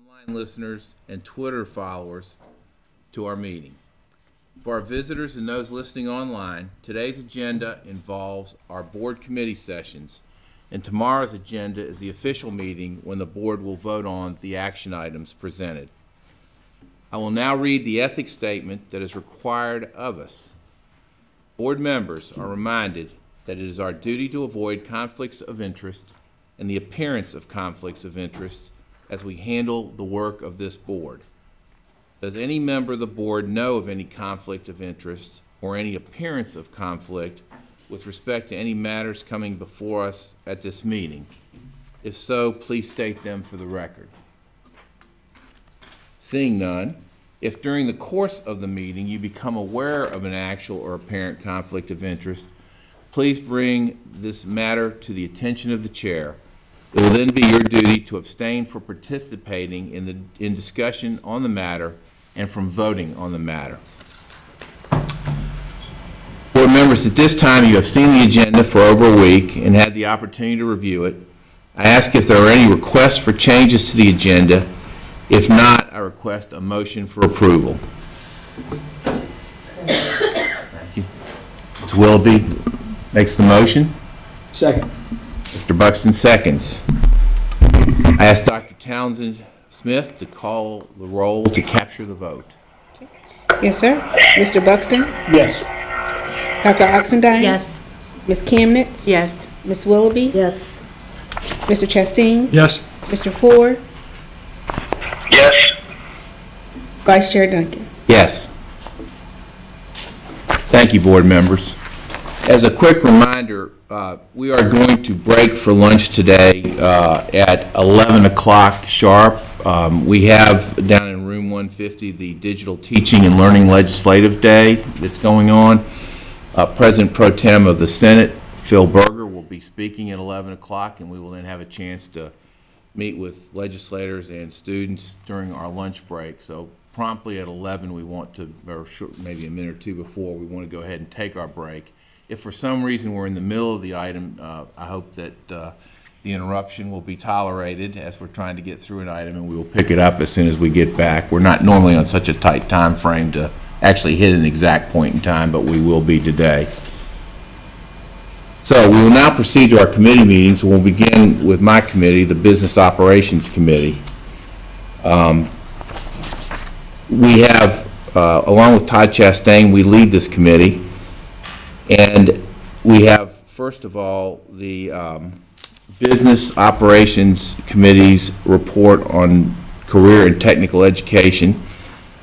online listeners, and Twitter followers to our meeting. For our visitors and those listening online, today's agenda involves our board committee sessions, and tomorrow's agenda is the official meeting when the board will vote on the action items presented. I will now read the ethics statement that is required of us. Board members are reminded that it is our duty to avoid conflicts of interest and the appearance of conflicts of interest as we handle the work of this board. Does any member of the board know of any conflict of interest or any appearance of conflict with respect to any matters coming before us at this meeting? If so, please state them for the record. Seeing none, if during the course of the meeting you become aware of an actual or apparent conflict of interest, please bring this matter to the attention of the chair. It will then be your duty to abstain from participating in discussion on the matter and from voting on the matter. Board members, at this time you have seen the agenda for over a week and had the opportunity to review it. I ask if there are any requests for changes to the agenda. If not, I request a motion for approval. Thank you. Ms. Willoughby makes the motion. Second. Mr. Buxton seconds. I ask Dr. Townsend Smith to call the roll to capture the vote. Yes, sir. Mr. Buxton? Yes. Dr. Oxendine? Yes. Ms. Kamnitz? Yes. Ms. Willoughby? Yes. Mr. Chastain? Yes. Mr. Ford? Yes. Vice Chair Duncan? Yes. Thank you, board members. As a quick reminder, we are going to break for lunch today at 11 o'clock sharp. We have down in room 150 the Digital Teaching and Learning Legislative Day that's going on. President Pro Tem of the Senate, Phil Berger, will be speaking at 11 o'clock, and we will then have a chance to meet with legislators and students during our lunch break. So promptly at 11 we want to, or maybe a minute or two before, we want to go ahead and take our break. If for some reason we're in the middle of the item, I hope that the interruption will be tolerated as we're trying to get through an item, and we will pick it up as soon as we get back. We're not normally on such a tight time frame to actually hit an exact point in time, but we will be today. So we will now proceed to our committee meetings. We'll begin with my committee, the Business Operations Committee. We have, along with Todd Chastain, we lead this committee. And we have, first of all, the Business Operations Committee's report on career and technical education.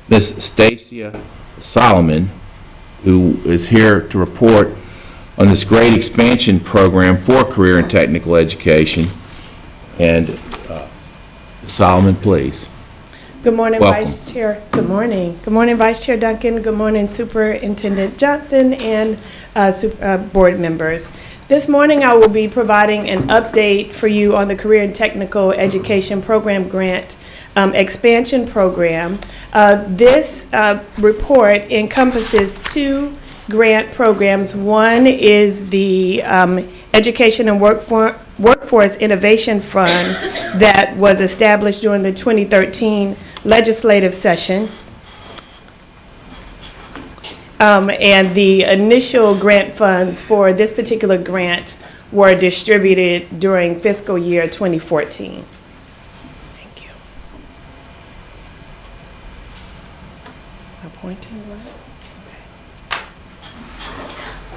Ms. Stacia Solomon, who is here to report on this great expansion program for career and technical education. And Solomon, please. Good morning, Welcome. Vice Chair. Good morning. Good morning, Vice Chair Duncan. Good morning, Superintendent Johnson and board members. This morning I will be providing an update for you on the Career and Technical Education Program Grant Expansion Program. This report encompasses two grant programs. One is the Education and Workforce Innovation Fund that was established during the 2013 legislative session. And the initial grant funds for this particular grant were distributed during fiscal year 2014. Thank you. Am I pointing right? Okay.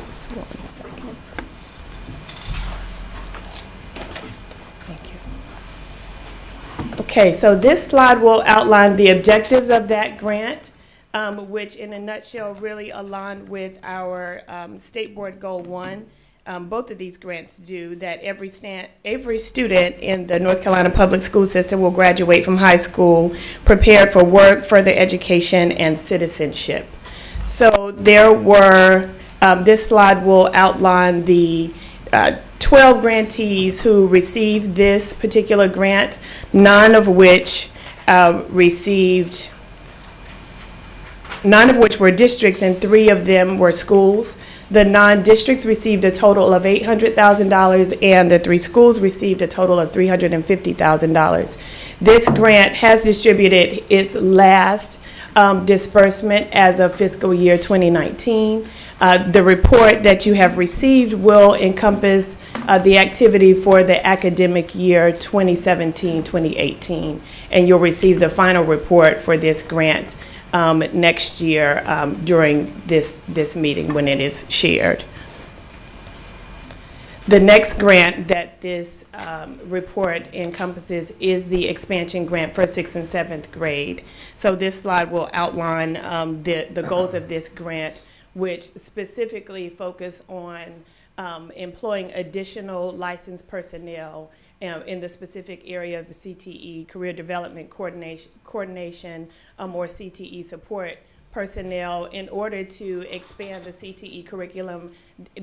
Just 1 second. Thank you. Okay, so this slide will outline the objectives of that grant, which in a nutshell really align with our State Board Goal 1. Both of these grants do that every student in the North Carolina public school system will graduate from high school prepared for work, further education, and citizenship. So there were, this slide will outline the 12 grantees who received this particular grant, 9 of which received were districts and 3 of them were schools. The non-districts received a total of $800,000 and the 3 schools received a total of $350,000. This grant has distributed its last disbursement as of fiscal year 2019. The report that you have received will encompass the activity for the academic year 2017-2018, and you'll receive the final report for this grant next year during this meeting when it is shared. The next grant that this report encompasses is the expansion grant for 6th and 7th grade. So this slide will outline the goals of this grant, which specifically focus on employing additional licensed personnel in the specific area of CTE, career development coordination, or CTE support personnel in order to expand the CTE curriculum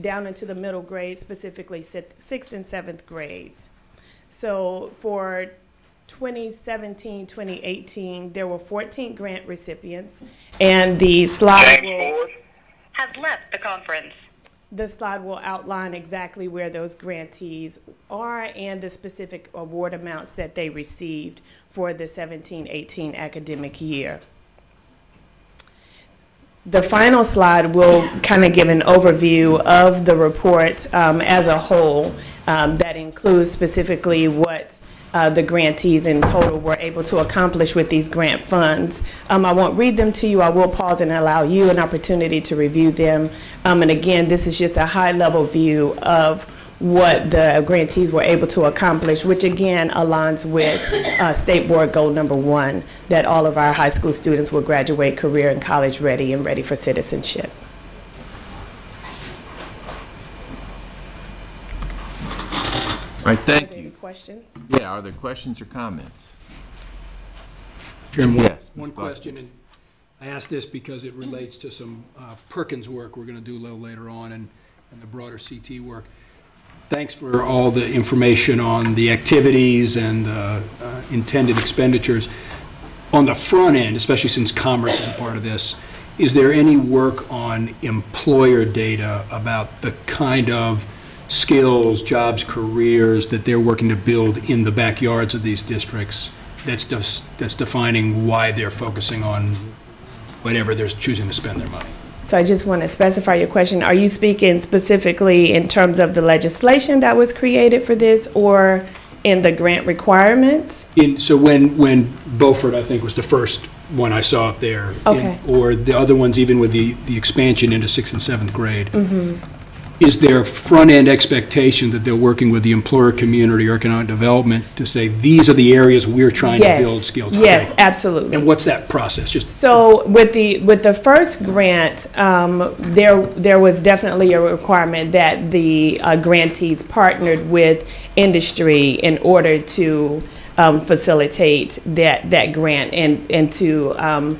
down into the middle grade, specifically 6th and 7th grades. So for 2017-2018, there were 14 grant recipients, and the slide has left the conference. The slide will outline exactly where those grantees are and the specific award amounts that they received for the 17-18 academic year. The final slide will kind of give an overview of the report as a whole that includes specifically what the grantees in total were able to accomplish with these grant funds. I won't read them to you. I will pause and allow you an opportunity to review them. And again, this is just a high-level view of what the grantees were able to accomplish, which again aligns with State Board Goal number 1, that all of our high school students will graduate career and college ready and ready for citizenship. All right, thank you. Any questions? Yeah, are there questions or comments? Chairman, Yes, one question, and I ask this because it relates to some Perkins work we're going to do a little later on and the broader CT work. Thanks for all the information on the activities and intended expenditures. On the front end, especially since commerce is a part of this, is there any work on employer data about the kind of skills, jobs, careers that they're working to build in the backyards of these districts that's defining why they're focusing on whatever they're choosing to spend their money? So I just want to specify your question. Are you speaking specifically in terms of the legislation that was created for this or in the grant requirements? So when Beaufort, I think, was the first one I saw up there, Okay. or the other ones even with the expansion into 6th and 7th grade, Mm-hmm. is there front-end expectation that they're working with the employer community or economic development to say, these are the areas we're trying to build skills? Yes, Okay. absolutely. And what's that process? Just So with the first grant, there was definitely a requirement that the grantees partnered with industry in order to facilitate that grant and to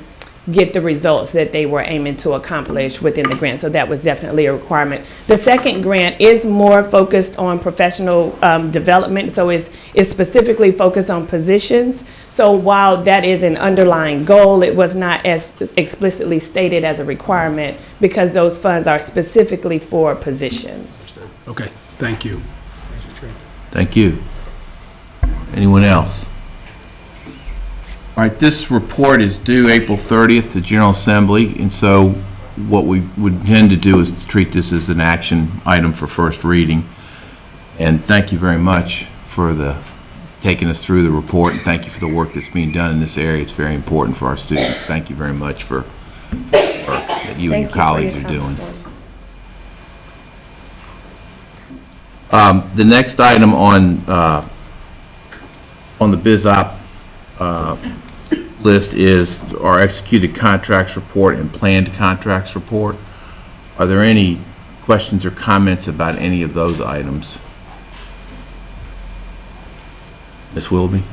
get the results that they were aiming to accomplish within the grant. So that was definitely a requirement. The second grant is more focused on professional development, so it's specifically focused on positions. So while that is an underlying goal, it was not as explicitly stated as a requirement because those funds are specifically for positions. okay, thank you. Thank you. Anyone else? All right, this report is due April 30th to General Assembly, and so what we would intend to do is to treat this as an action item for first reading. And thank you very much for taking us through the report, and thank you for the work that's being done in this area. It's very important for our students. Thank you very much for the work that you and your colleagues are doing. The next item on the BizOp list is our executed contracts report and planned contracts report. Are there any questions or comments about any of those items? Ms. Willoughby?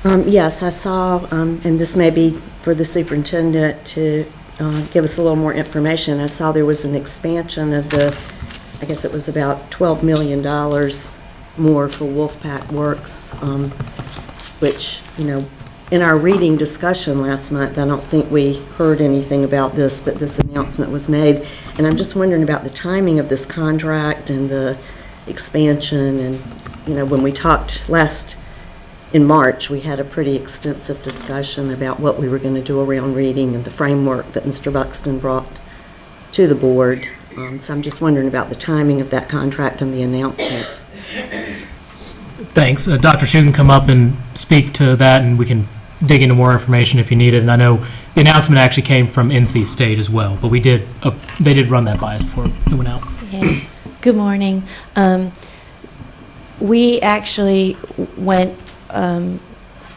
Yes, I saw, and this may be for the superintendent to give us a little more information. I saw there was an expansion of I guess it was about $12 million more for Wolfpack Works, which, in our reading discussion last month, I don't think we heard anything about this, but this announcement was made. And I'm just wondering about the timing of this contract and the expansion. And, you know, when we talked in March, we had a pretty extensive discussion about what we were going to do around reading and the framework that Mr. Buxton brought to the board. So I'm just wondering about the timing of that contract and the announcement. Thanks. Dr. Shu can come up and speak to that, and we can dig into more information if you need it. And I know the announcement actually came from NC State as well, but they did run that by us before it went out. Yeah. Good morning. We actually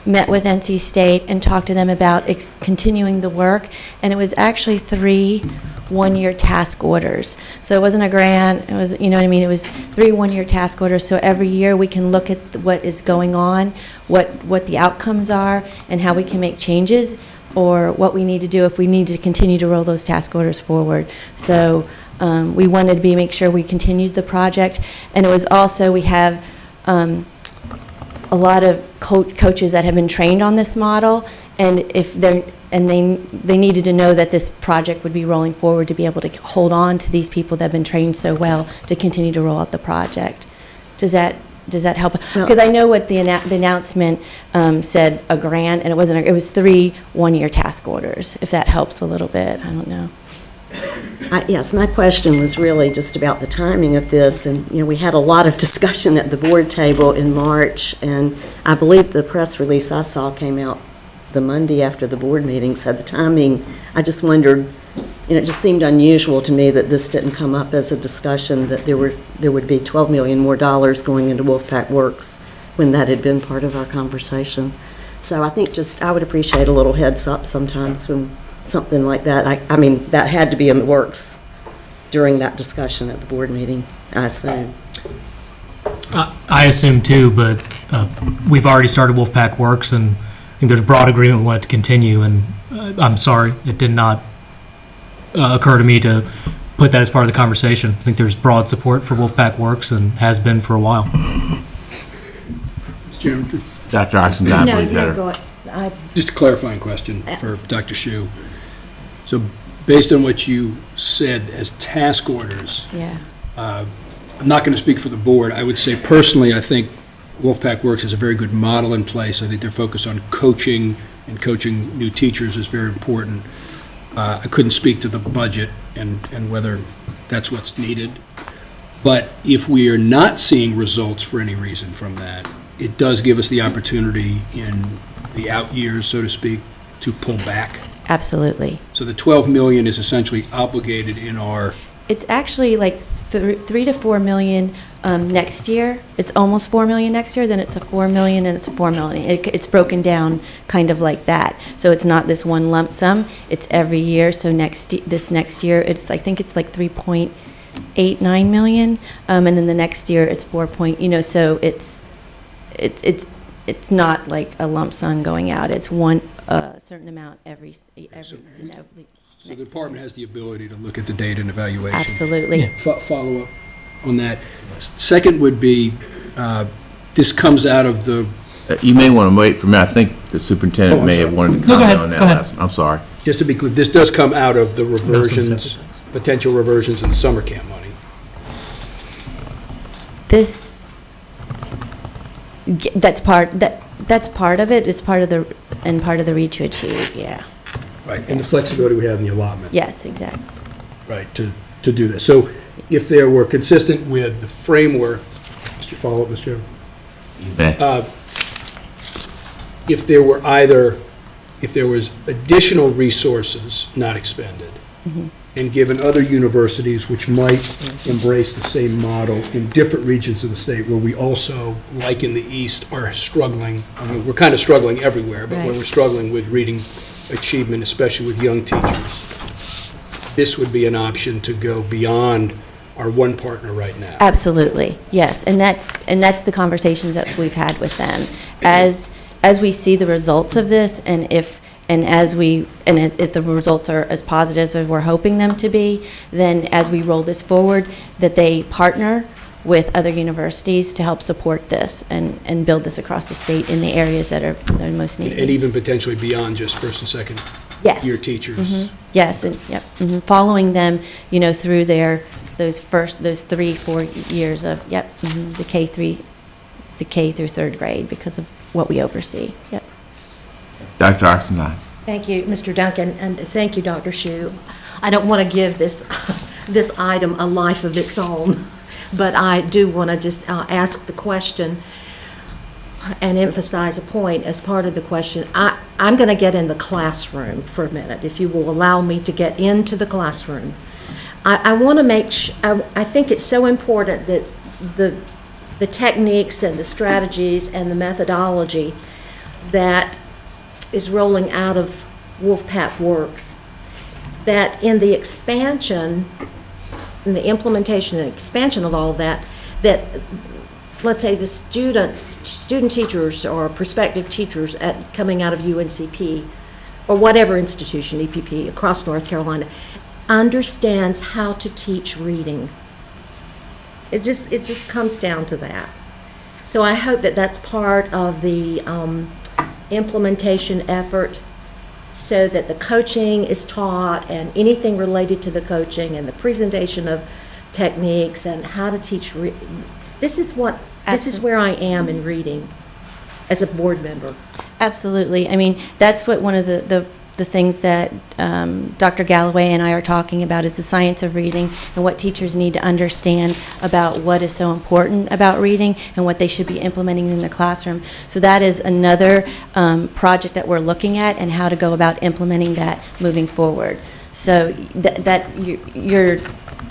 met with NC State and talked to them about continuing the work, and it was actually 3 one-year task orders. So it wasn't a grant, it was, you know what I mean, it was 3 one-year task orders. So every year we can look at what is going on, what the outcomes are, and how we can make changes, or what we need to do if we need to continue to roll those task orders forward. So we wanted to make sure we continued the project, and it was also, we have a lot of coaches that have been trained on this model, and they needed to know that this project would be rolling forward to be able to hold on to these people that have been trained so well to continue to roll out the project. Does that help? Because I know what the announcement said, a grant, and it wasn't. It was 3 one-year task orders. If that helps a little bit, I don't know. Yes, my question was really just about the timing of this, and we had a lot of discussion at the board table in March, and I believe the press release I saw came out the Monday after the board meeting, so the timing, I just wondered, it just seemed unusual to me that this didn't come up as a discussion, that there would be $12 million more going into Wolfpack Works when that had been part of our conversation. So I think I would appreciate a little heads up sometimes when something like that, I mean, that had to be in the works during that discussion at the board meeting, I assume. I assume too, but we've already started Wolfpack Works, and I think there's broad agreement we want it to continue, and I'm sorry, it did not occur to me to put that as part of the conversation. I think there's broad support for Wolfpack Works and has been for a while. Mr. Chairman. Dr. Oxenden, I believe better. Go ahead. Just a clarifying question for Dr. Shu. So based on what you said as task orders, Yeah. I'm not going to speak for the board. I would say personally, I think Wolfpack Works has a very good model in place. I think their focus on coaching and coaching new teachers is very important. I couldn't speak to the budget and whether that's what's needed. But if we are not seeing results for any reason from that, it does give us the opportunity in the out years, so to speak, to pull back. Absolutely. So the $12 million is essentially obligated in our... It's actually like 3 to 4 million next year. It's almost 4 million next year, then it's a 4 million, and it's a 4 million. It's broken down kind of like that. So it's not this one lump sum. It's every year. So this next year, I think it's like 3.89 million, and then the next year it's 4 point. So it's not like a lump sum going out. It's a certain amount every. So the department has the ability to look at the data and evaluation. Absolutely. Follow up on that. Second would be, this comes out of the... You may want to wait for me. I think the superintendent may have wanted to comment on that last. I'm sorry. Just to be clear, this does come out of the reversions, potential reversions in the summer camp money. That's part of it. It's part of the Read to Achieve. Yeah. Right, and the flexibility we have in the allotment. Yes, exactly. Right, to do this. So if there were consistent with the framework, Mr. Follow-up, Mr. Chairman? You may. If there was additional resources not expended, and given other universities which might embrace the same model in different regions of the state where we also, like in the East, are struggling. I mean, we're kind of struggling everywhere, but when we're struggling with reading achievement, especially with young teachers, this would be an option to go beyond our one partner right now. Absolutely, yes, and that's the conversations that we've had with them. As we see the results of this, and if the results are as positive as we're hoping them to be, then as we roll this forward, that they partner with other universities to help support this and build this across the state in the areas that are most needed. And even potentially beyond just first and second Yes. year teachers. Yes, and yep, following them, through those 3-4 years of the K through third grade because of what we oversee. Yep. Dr. Oxendine. Thank you, Mr. Duncan, and thank you, Dr. Shue. I don't want to give this item a life of its own, but I do want to just ask the question and emphasize a point as part of the question. I'm going to get in the classroom for a minute, if you will allow me to get into the classroom. I want to make sure, I think it's so important that the techniques and the strategies and the methodology that is rolling out of Wolfpack Works, that in the expansion, in the implementation and expansion of all of that, that let's say the student teachers or prospective teachers coming out of UNCP or whatever institution, EPP, across North Carolina, understands how to teach reading. It just comes down to that. So I hope that that's part of the implementation effort, so that the coaching is taught and anything related to the coaching and the presentation of techniques and how to teach. This is where I am in reading as a board member. Absolutely. I mean, that's what one of the things that Dr. Galloway and I are talking about is the science of reading and what teachers need to understand about what is so important about reading and what they should be implementing in the classroom. So that is another project that we're looking at and how to go about implementing that moving forward. So you're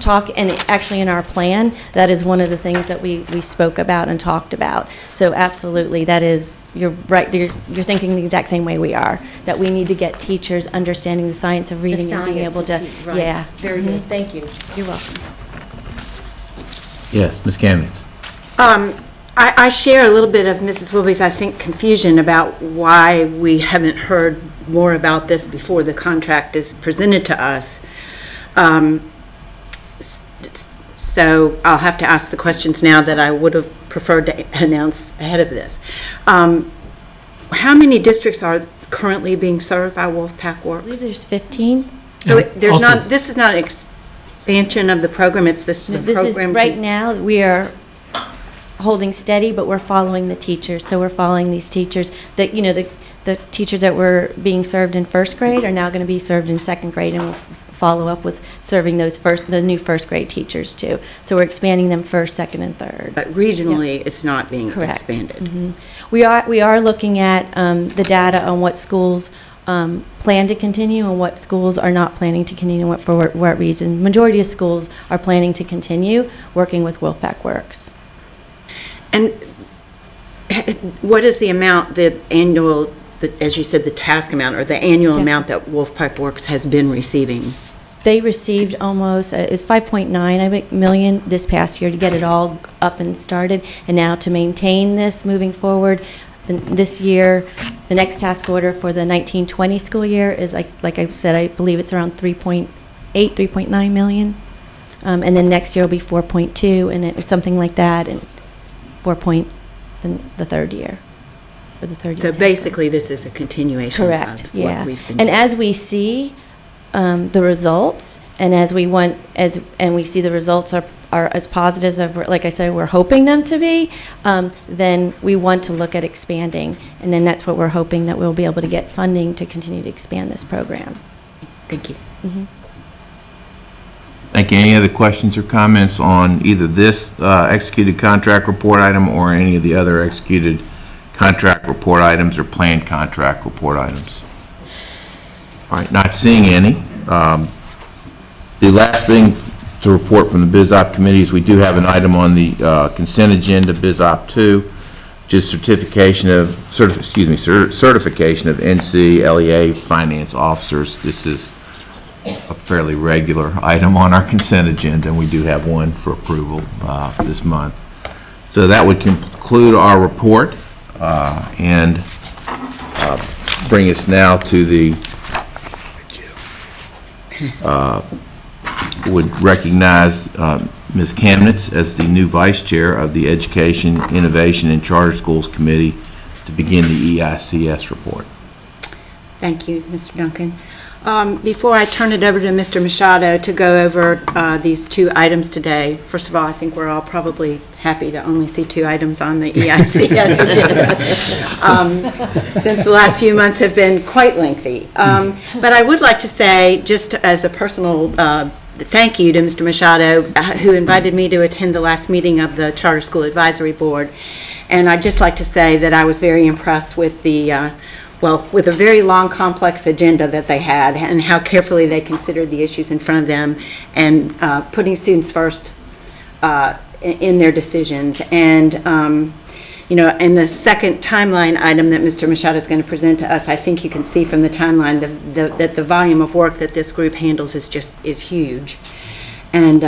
talk, and actually in our plan, that is one of the things that we spoke about and talked about. So absolutely, that is, you're right, you're thinking the exact same way we are, that we need to get teachers understanding the science of reading and being able to, right. yeah. Very good, thank you. You're welcome. Yes, Ms. Kamens. I share a little bit of Mrs. Wilby's, I think, confusion about why we haven't heard more about this before the contract is presented to us. So I'll have to ask the questions now that I would have preferred to announce ahead of this. How many districts are currently being served by Wolfpack Works? I believe there's 15. So there's not. This is not an expansion of the program. It's the program. Right now, we are holding steady, but we're following the teachers. So we're following these teachers that, the teachers that were being served in first grade are now going to be served in second grade, and we'll follow up with serving the new first grade teachers too. So we're expanding them first, second, and third. But regionally, it's not being Correct. expanded. Mm-hmm. We are looking at the data on what schools plan to continue and what schools are not planning to continue and for what reason. Majority of schools are planning to continue working with Wolfpack Works. And what is the amount, the annual, as you said, the task amount or the annual amount that Wolfpack Works has been receiving? They received almost, it's 5.9 million this past year to get it all up and started, and now to maintain this moving forward. This year, the next task order for the 1920 school year is, like I said, I believe it's around 3.9 million. And then next year will be 4.2, and it's something like that, and 4 point the third year. For the third year. So basically, this is a continuation Correct, of yeah. what we've been And doing. as we see the results, and as we see the results are as positive as, like I said, we're hoping them to be, then we want to look at expanding, and then that's what we're hoping, that we'll be able to get funding to continue to expand this program. Thank you. Mm-hmm. Thank you. Any other questions or comments on either this executed contract report item or any of the other executed contract report items or planned contract report items? All right, not seeing any. The last thing to report from the BizOp committee is we do have an item on the consent agenda, BizOp 2, which is certification of NC LEA finance officers. This is a fairly regular item on our consent agenda, and we do have one for approval this month. So that would conclude our report and bring us now to the would recognize Ms. Kamnitz as the new Vice Chair of the Education, Innovation, and Charter Schools Committee to begin the EICS report. Thank you, Mr. Duncan. Before I turn it over to Mr. Machado to go over these two items today, first of all, I think we're all probably happy to only see two items on the EICS agenda, since the last few months have been quite lengthy. But I would like to say, just as a personal thank you to Mr. Machado, who invited me to attend the last meeting of the Charter School Advisory Board. And I'd just like to say that I was very impressed with the with a very long, complex agenda that they had and how carefully they considered the issues in front of them and putting students first in their decisions. And, you know, in the second timeline item that Mr. Machado is going to present to us, I think you can see from the timeline that the volume of work that this group handles is huge. And,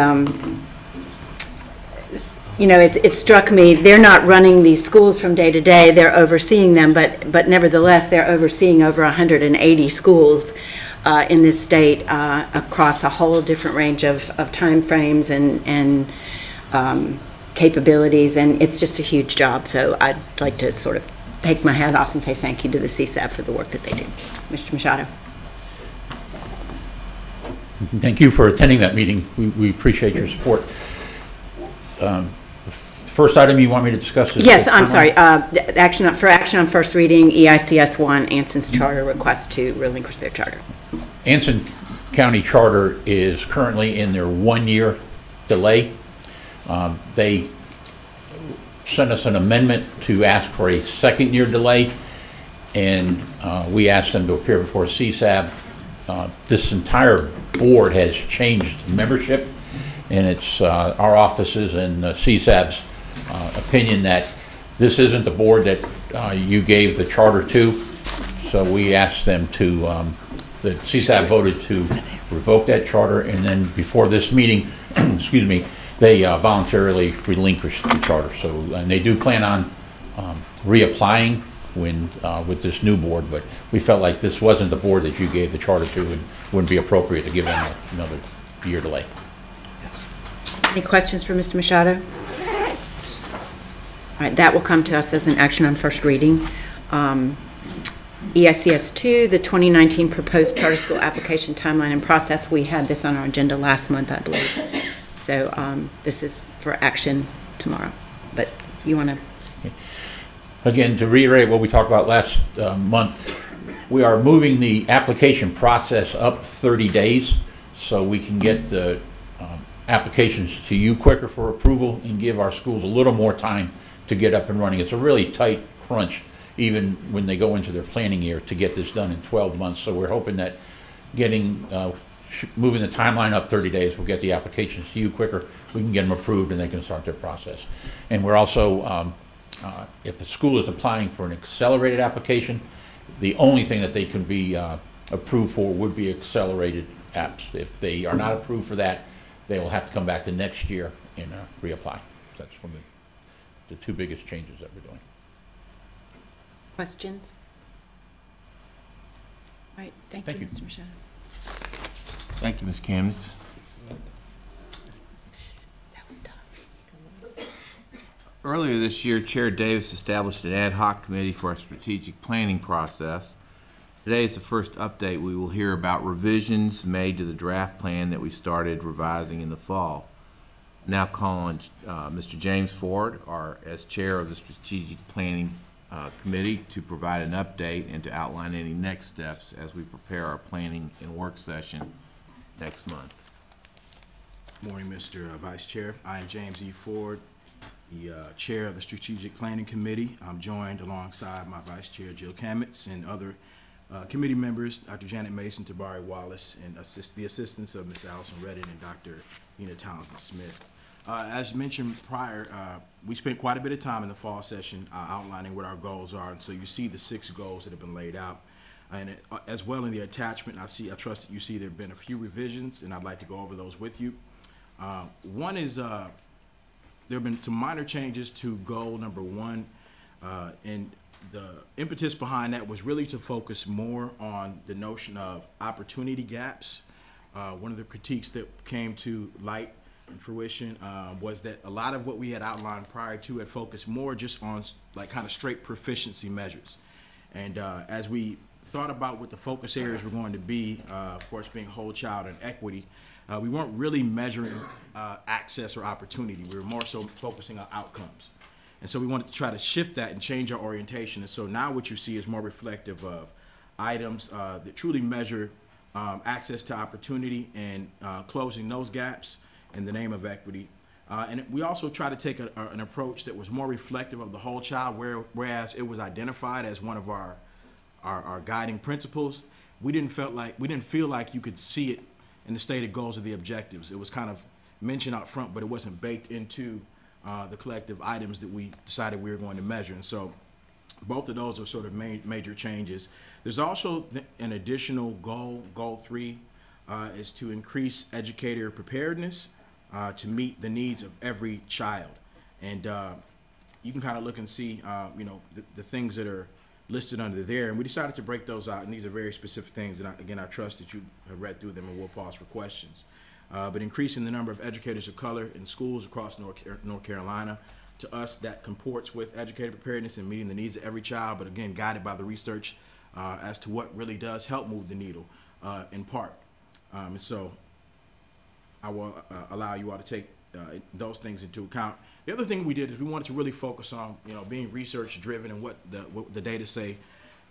you know, it struck me, they're not running these schools from day to day, they're overseeing them, but nevertheless, they're overseeing over 180 schools in this state across a whole different range of time frames and capabilities, and it's just a huge job. So I'd like to sort of take my hat off and say thank you to the CSAB for the work that they do. Mr. Machado. Thank you for attending that meeting. We appreciate your support. First item you want me to discuss is... Yes, I'm sorry. Action on first reading, EICS 1, Anson's charter request to relinquish their charter. Anson County Charter is currently in their 1-year delay. They sent us an amendment to ask for a 2nd-year delay, and we asked them to appear before CSAB. This entire board has changed membership, and it's our offices and CSAB's opinion that this isn't the board that you gave the charter to, so we asked them to, the CSAB voted to revoke that charter, and then before this meeting, excuse me, they voluntarily relinquished the charter. So, and they do plan on reapplying with this new board, but we felt like this wasn't the board that you gave the charter to and wouldn't be appropriate to give them another year delay. Any questions for Mr. Machado? All right, that will come to us as an action on first reading. EICS 2, the 2019 proposed charter school application timeline and process. We had this on our agenda last month, I believe. So this is for action tomorrow. But you want to? Again, to reiterate what we talked about last month, we are moving the application process up 30 days so we can get the applications to you quicker for approval and give our schools a little more time to get up and running. It's a really tight crunch, even when they go into their planning year, to get this done in 12 months. So we're hoping that getting, moving the timeline up 30 days will get the applications to you quicker. We can get them approved and they can start their process. And we're also, if the school is applying for an accelerated application, the only thing that they can be approved for would be accelerated apps. If they are not approved for that, they will have to come back the next year and reapply. That's one of the two biggest changes that we're doing. Questions? All right, thank you, Mr. Machado. Thank you, Ms. Kamnitz. That was tough. Earlier this year, Chair Davis established an ad hoc committee for our strategic planning process. Today is the first update. We will hear about revisions made to the draft plan that we started revising in the fall. Now call on Mr. James Ford, as chair of the strategic planning committee, to provide an update and to outline any next steps as we prepare our planning and work session next month. Morning, Mr. Vice Chair. I am James E. Ford, the chair of the strategic planning committee. I'm joined alongside my vice chair, Jill Kamnitz, and other committee members, Dr. Janet Mason, Tabari Wallace, and the assistants of Ms. Allison Redden and Dr. Ina Townsend-Smith. As mentioned prior, we spent quite a bit of time in the fall session outlining what our goals are, and so you see the 6 goals that have been laid out. And as well in the attachment, I trust that you see there have been a few revisions, and I'd like to go over those with you. One is there have been some minor changes to goal number 1, and the impetus behind that was really to focus more on the notion of opportunity gaps One of the critiques that came to light and fruition was that a lot of what we had outlined prior to had focused more just on like kind of straight proficiency measures. And as we thought about what the focus areas were going to be, of course being whole child and equity, we weren't really measuring access or opportunity. We were more so focusing on outcomes. And so we wanted to try to shift that and change our orientation. And so now what you see is more reflective of items that truly measure access to opportunity and closing those gaps in the name of equity. And we also try to take an approach that was more reflective of the whole child, whereas it was identified as one of our guiding principles. We didn't feel like you could see it in the stated goals of the objectives. It was kind of mentioned out front, but it wasn't baked into the collective items that we decided we were going to measure. And so both of those are sort of major changes. There's also an additional goal 3 is to increase educator preparedness to meet the needs of every child. And you can kind of look and see, the things that are listed under there. And we decided to break those out. And these are very specific things. And I trust that you have read through them, and we'll pause for questions. But increasing the number of educators of color in schools across North Carolina, to us that comports with educator preparedness and meeting the needs of every child, but again, guided by the research as to what really does help move the needle in part. And so I will allow you all to take those things into account. The other thing we did is we wanted to really focus on, being research driven and what the data say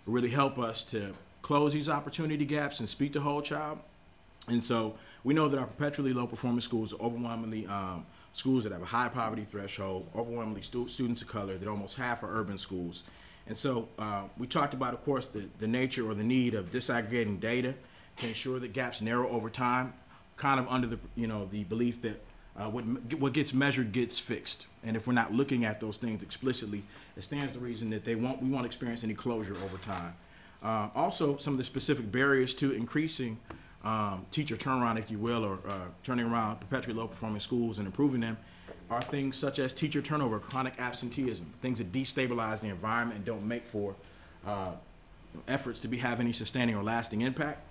really help us to close these opportunity gaps and speak to whole child. And so we know that our perpetually low performing schools are overwhelmingly schools that have a high poverty threshold, overwhelmingly students of color, that almost half are urban schools. And so we talked about, of course, the nature or the need of disaggregating data to ensure that gaps narrow over time, kind of under the belief that what gets measured gets fixed. And if we're not looking at those things explicitly, it stands to reason that we won't experience any closure over time. Also, some of the specific barriers to increasing teacher turnaround, if you will, or turning around perpetually low performing schools and improving them, are things such as teacher turnover, chronic absenteeism, things that destabilize the environment and don't make for efforts to have any sustaining or lasting impact.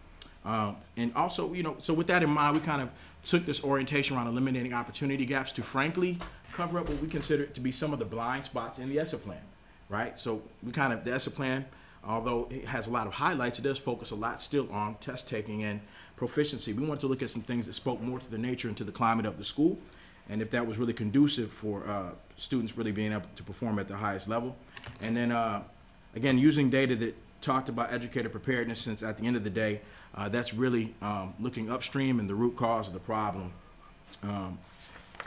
And also, so with that in mind, we kind of took this orientation around eliminating opportunity gaps to frankly cover up what we consider to be some of the blind spots in the ESSA plan, right? So the ESSA plan, although it has a lot of highlights, it does focus a lot still on test taking and proficiency. We wanted to look at some things that spoke more to the nature and to the climate of the school, and if that was really conducive for students really being able to perform at the highest level. And then, again, using data that talked about educator preparedness, since at the end of the day, that's really looking upstream and the root cause of the problem.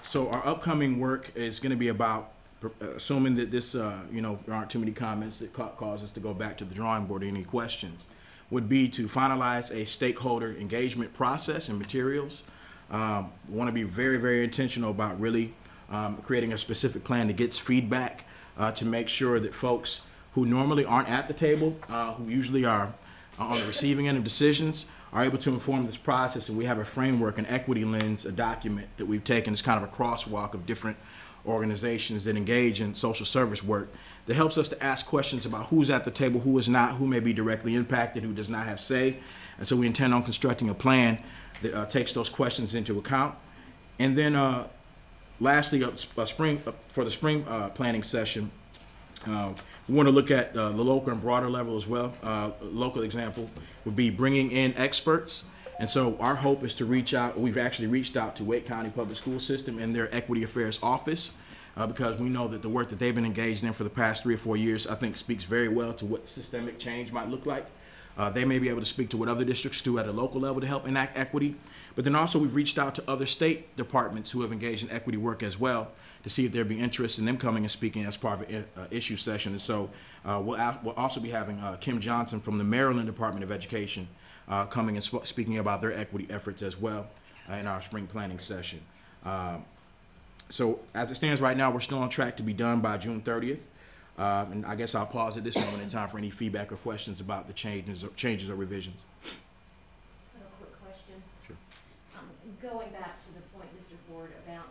So our upcoming work is going to be about, assuming that this, there aren't too many comments that cause us to go back to the drawing board, any questions, would be to finalize a stakeholder engagement process and materials. We want to be very, very intentional about really creating a specific plan that gets feedback to make sure that folks who normally aren't at the table, who usually are on the receiving end of decisions, are able to inform this process. And we have a framework, an equity lens, a document that we've taken as kind of a crosswalk of different organizations that engage in social service work that helps us to ask questions about who's at the table, who is not, who may be directly impacted, who does not have say. And so we intend on constructing a plan that takes those questions into account. And then lastly, for the spring planning session, we want to look at the local and broader level as well. Local example would be bringing in experts. And so our hope is to reach out. We've actually reached out to Wake County Public School System and their Equity Affairs Office because we know that the work that they've been engaged in for the past 3 or 4 years, I think, speaks very well to what systemic change might look like. They may be able to speak to what other districts do at a local level to help enact equity. But then also we've reached out to other state departments who have engaged in equity work as well to see if there'd be interest in them coming and speaking as part of an issue session. And so we'll also be having Kim Johnson from the Maryland Department of Education coming and speaking about their equity efforts as well in our spring planning session. So as it stands right now, we're still on track to be done by June 30th. And I guess I'll pause at this moment in time for any feedback or questions about the changes or revisions. A quick question. Sure. Going back to the point, Mr. Ford, about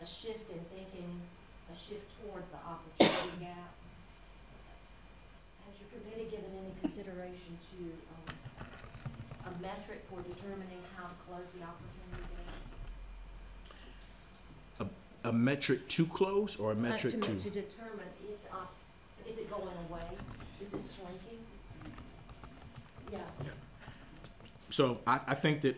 a shift in thinking, a shift toward the opportunity gap. Has your committee given any consideration to a metric for determining how to close the opportunity gap? A metric to close or a metric To to? determine if, is it going away? Is it shrinking? Yeah. So I think that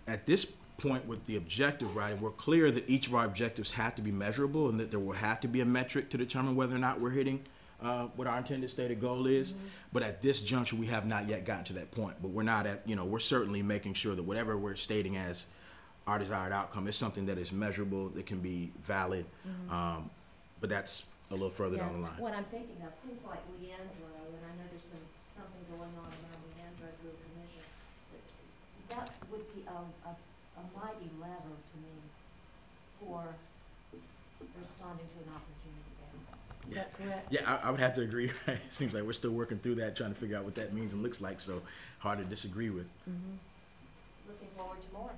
at this point with the objective writing, we're clear that each of our objectives have to be measurable and that there will have to be a metric to determine whether or not we're hitting what our intended stated goal is. Mm-hmm. But at this juncture, we have not yet gotten to that point. But we're not at, we're certainly making sure that whatever we're stating as our desired outcome is something that is measurable, that can be valid. Mm-hmm. But that's a little further down the line. What I'm thinking of seems like Leandro, and I know there's something going on around Leandro through the commission. That would be a mighty lever to me for responding to an opportunity gap. Is that correct? Yeah, I would have to agree. It seems like we're still working through that, trying to figure out what that means and looks like, so hard to disagree with. Mm-hmm. Looking forward to more.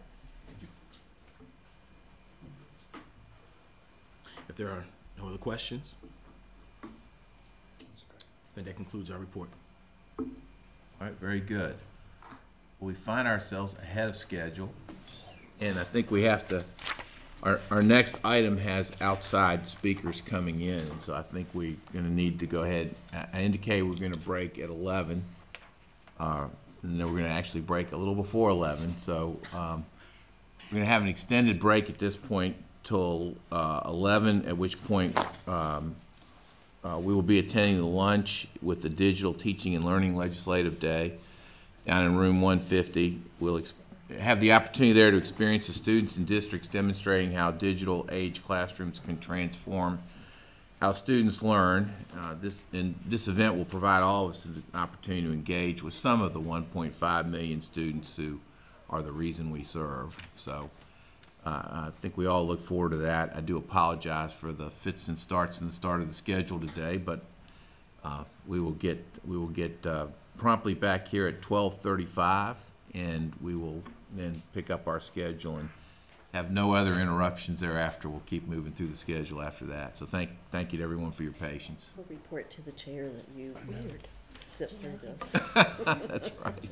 If there are no other questions, then that concludes our report. All right, very good. We find ourselves ahead of schedule, and I think we have to, our next item has outside speakers coming in, and so I think we're going to need to go ahead. I indicated we're going to break at 11, and then we're going to actually break a little before 11, so we're going to have an extended break at this point till 11, at which point we will be attending the lunch with the Digital Teaching and Learning Legislative Day down in room 150. We'll have the opportunity there to experience the students and districts demonstrating how digital age classrooms can transform how students learn. This event will provide all of us an opportunity to engage with some of the 1.5 million students who are the reason we serve. So I think we all look forward to that. I do apologize for the fits and starts in the start of the schedule today, but we will get promptly back here at 12:35, and we will then pick up our schedule and have no other interruptions thereafter. We'll keep moving through the schedule after that. So thank you to everyone for your patience. We'll report to the chair that you sit through this. That's right.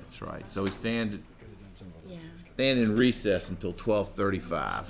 That's right. So we stand in recess until 12:35.